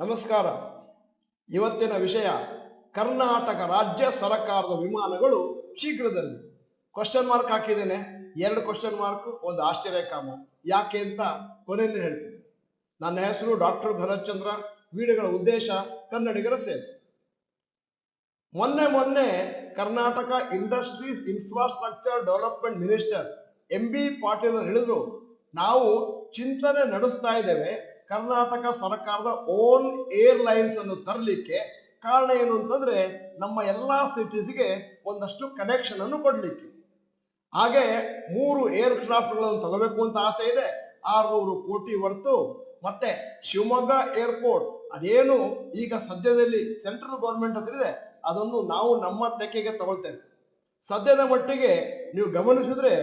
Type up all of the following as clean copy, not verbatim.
ನಮಸ್ಕಾರ. ಇವತ್ತಿನ ವಿಷಯ ಕರ್ನಾಟಕ ರಾಜ್ಯ ಸರ್ಕಾರದ ವಿಮಾನಗಳು ಶೀಘ್ರದಲ್ಲಿ. ಕ್ವಶನ್ ಮಾರ್ಕ್ ಹಾಕಿದ್ದೇನೆ, 2 ಕ್ವಶನ್ ಮಾರ್ಕ್, ಒಂದು ಆಶ್ಚರ್ಯಕಾಮ. ಯಾಕೆ ಅಂತ ಕೊನೆಯಲ್ಲಿ ಹೇಳ್ತೀನಿ. ನನ್ನ ಹೆಸರು ಡಾಕ್ಟರ್ ಭರತ್ ಚಂದ್ರ. ವಿಡಿಯೋಗಳ ಉದ್ದೇಶ ಕನ್ನಡಿಗರ ಸೇವೆ. ಮೊನ್ನೆ Karnataka industries infrastructure development minister MB Patil ಹೇಳಿದ್ರು, ನಾವು ಚಿಂತನೆ ನಡೆಸ್ತಾ ಇದ್ದೇವೆ ಕರ್ನಾಟಕ ಸರ್ಕಾರದ ಓನ್ ಏರ್ಲೈನ್ಸ್ ಅನ್ನು ತರಲಿಕ್ಕೆ. ಕಾರಣ ಏನು ಅಂತಂದ್ರೆ, ನಮ್ಮ ಎಲ್ಲಾ ಸಿಟೀಸ್ಗೆ ಒಂದಷ್ಟು ಕನೆಕ್ಷನ್ ಅನ್ನು ಕೊಡ್ಲಿಕ್ಕೆ. ಹಾಗೆ 3 ಏರ್ಕ್ರಾಫ್ಟ್ಗಳನ್ನು ತಗೋಬೇಕು ಅಂತ ಆಸೆ ಇದೆ, 600 ಕೋಟಿ ಹೊರತು. ಮತ್ತೆ ಶಿವಮೊಗ್ಗ ಏರ್ಪೋರ್ಟ್ ಅದೇನು ಈಗ ಸದ್ಯದಲ್ಲಿ ಸೆಂಟ್ರಲ್ ಗೌರ್ಮೆಂಟ್ ಹತ್ರ ಇದೆ, ಅದನ್ನು ನಾವು ನಮ್ಮ ತೆಕ್ಕೆಗೆ ತಗೊಳ್ತೇವೆ. ಸದ್ಯದ ಮಟ್ಟಿಗೆ ನೀವು ಗಮನಿಸಿದ್ರೆ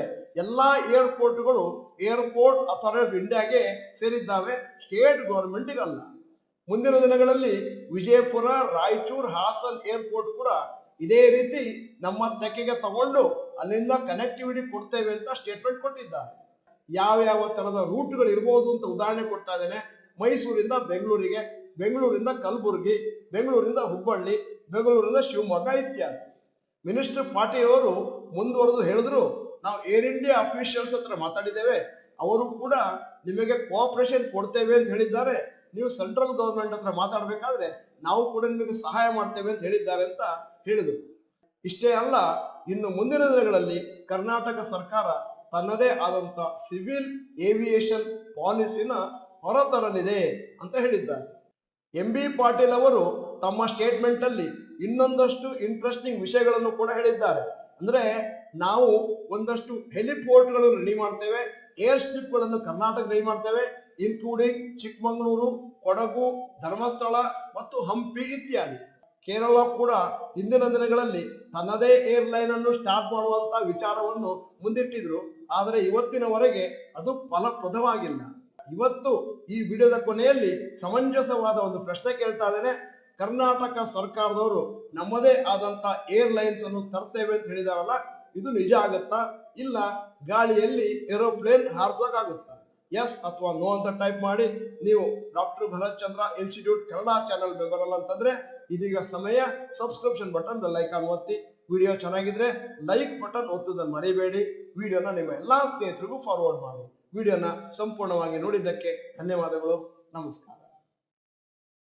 ಎಲ್ಲಾ ಏರ್ಪೋರ್ಟ್ಗಳು ಏರ್ಪೋರ್ಟ್ ಅಥಾರಿಟಿ ಆಫ್ ಇಂಡಿಯಾಗೆ ಸೇರಿದ್ದಾವೆ, ಸ್ಟೇಟ್ ಗೌರ್ಮೆಂಟ್ಗೆ ಅಲ್ಲ. ಮುಂದಿನ ದಿನಗಳಲ್ಲಿ ವಿಜಯಪುರ, ರಾಯಚೂರು, ಹಾಸನ್ ಏರ್ಪೋರ್ಟ್ ಕೂಡ ಇದೇ ರೀತಿ ನಮ್ಮ ತೆಕ್ಕೆಗೆ ತಗೊಂಡು ಅಲ್ಲಿಂದ ಕನೆಕ್ಟಿವಿಟಿ ಕೊಡ್ತೇವೆ ಅಂತ ಸ್ಟೇಟ್ಮೆಂಟ್ ಕೊಟ್ಟಿದ್ದಾರೆ. ಯಾವ ತರದ ರೂಟ್ಗಳು ಇರ್ಬೋದು ಅಂತ ಉದಾಹರಣೆ ಕೊಡ್ತಾ ಇದ್ದೇನೆ. ಮೈಸೂರಿಂದ ಬೆಂಗಳೂರಿಗೆ, ಬೆಂಗಳೂರಿಂದ ಕಲಬುರಗಿ, ಬೆಂಗಳೂರಿಂದ ಹುಬ್ಬಳ್ಳಿ, ಬೆಂಗಳೂರಿಂದ ಶಿವಮೊಗ್ಗ ಇತ್ಯಾದಿ. ಮಿನಿಸ್ಟರ್ ಪಾಟೀಲ್ ಅವರು ಮುಂದುವರೆದು ಹೇಳಿದ್ರು, ನಾವು ಏರ್ ಇಂಡಿಯಾ ಅಫಿಷಿಯಲ್ಸ್ ಹತ್ರ ಮಾತಾಡಿದ್ದೇವೆ, ಅವರು ಕೂಡ ನಿಮಗೆ ಕೋಆಪರೇಷನ್ ಕೊಡ್ತೇವೆ ಅಂತ ಹೇಳಿದ್ದಾರೆ. ನೀವು ಸೆಂಟ್ರಲ್ ಗವರ್ಮೆಂಟ್ ಹತ್ರ ಮಾತಾಡಬೇಕಾದ್ರೆ ನಾವು ಕೂಡ ನಿಮಗೆ ಸಹಾಯ ಮಾಡ್ತೇವೆ ಅಂತ ಹೇಳಿದ್ದಾರೆ ಅಂತ ಹೇಳಿದರು. ಇಷ್ಟೇ ಅಲ್ಲ, ಇನ್ನು ಮುಂದಿನ ದಿನಗಳಲ್ಲಿ ಕರ್ನಾಟಕ ಸರ್ಕಾರ ತನ್ನದೇ ಆದಂತ ಸಿವಿಲ್ ಏವಿಯೇಷನ್ ಪಾಲಿಸಿನ ಹೊರತರಲಿದೆ ಅಂತ ಹೇಳಿದ್ದಾರೆ. MB ಪಾಟೀಲ್ ಅವರು ತಮ್ಮ ಸ್ಟೇಟ್ಮೆಂಟ್ ಅಲ್ಲಿ ಇನ್ನೊಂದಷ್ಟು ಇಂಟ್ರೆಸ್ಟಿಂಗ್ ವಿಷಯಗಳನ್ನು ಕೂಡ ಹೇಳಿದ್ದಾರೆ. ಅಂದ್ರೆ, ನಾವು ಒಂದಷ್ಟು ಹೆಲಿಪೋರ್ಟ್ಗಳನ್ನು ರೆಡಿ ಮಾಡ್ತೇವೆ, ಏರ್ ಸ್ಟ್ರಿಪ್ ಗಳನ್ನು ಕರ್ನಾಟಕ ರೆಡಿ ಮಾಡ್ತೇವೆ, ಇನ್ಕ್ಲೂಡಿಂಗ್ ಚಿಕ್ಕಮಗಳೂರು, ಕೊಡಗು, ಧರ್ಮಸ್ಥಳ ಮತ್ತು ಹಂಪಿ ಇತ್ಯಾದಿ. ಕೇರಳ ಕೂಡ ಇಂದಿನ ದಿನಗಳಲ್ಲಿ ತನ್ನದೇ ಏರ್ಲೈನ್ ಅನ್ನು ಸ್ಟಾರ್ಟ್ ಮಾಡುವಂತ ವಿಚಾರವನ್ನು ಮುಂದಿಟ್ಟಿದ್ರು. ಆದರೆ ಇವತ್ತಿನವರೆಗೆ ಅದು ಫಲಪ್ರದವಾಗಿಲ್ಲ. ಇವತ್ತು ಈ ವಿಡಿಯೋದ ಕೊನೆಯಲ್ಲಿ ಸಮಂಜಸವಾದ ಒಂದು ಪ್ರಶ್ನೆ ಕೇಳ್ತಾ ಇದ್ದೇನೆ. ಕರ್ನಾಟಕ ಸರ್ಕಾರದವರು ನಮ್ಮದೇ ಆದಂತ ಏರ್ಲೈನ್ಸ್ ಅನ್ನು ತರ್ತೇವೆ ಅಂತ ಹೇಳಿದಾರಲ್ಲ, ಇದು ನಿಜ ಆಗುತ್ತಾ? ಇಲ್ಲ ಗಾಳಿಯಲ್ಲಿ ಏರೋಪ್ಲೇನ್ ಹಾರಿಸೋಕ್ಕಾಗುತ್ತಾ? ಎಸ್ ಅಥವಾ ನೋ ಅಂತ ಟೈಪ್ ಮಾಡಿ. ನೀವು ಡಾಕ್ಟರ್ ಭರತ್ ಚಂದ್ರ ಇನ್ಸ್ಟಿಟ್ಯೂಟ್ ಕನ್ನಡ ಚಾನೆಲ್ ಮೆಂಬರ್ ಅಲ್ಲ ಅಂತಂದ್ರೆ ಇದೀಗ ಸಮಯ. ಸಬ್ಸ್ಕ್ರಿಪ್ಷನ್ ಬಟನ್, ಬೆಲ್ ಐಕಾನ್ ಒತ್ತಿ. ವಿಡಿಯೋ ಚೆನ್ನಾಗಿದ್ರೆ ಲೈಕ್ ಬಟನ್ ಒತ್ತುವುದನ್ನು ಮರಿಬೇಡಿ. ವಿಡಿಯೋನ ನಿಮ್ಮ ಎಲ್ಲಾ ಸ್ನೇಹಿತರಿಗೂ ಫಾರ್ವರ್ಡ್ ಮಾಡಿ. ವಿಡಿಯೋನ ಸಂಪೂರ್ಣವಾಗಿ ನೋಡಿದ್ದಕ್ಕೆ ಧನ್ಯವಾದಗಳು. ನಮಸ್ಕಾರ.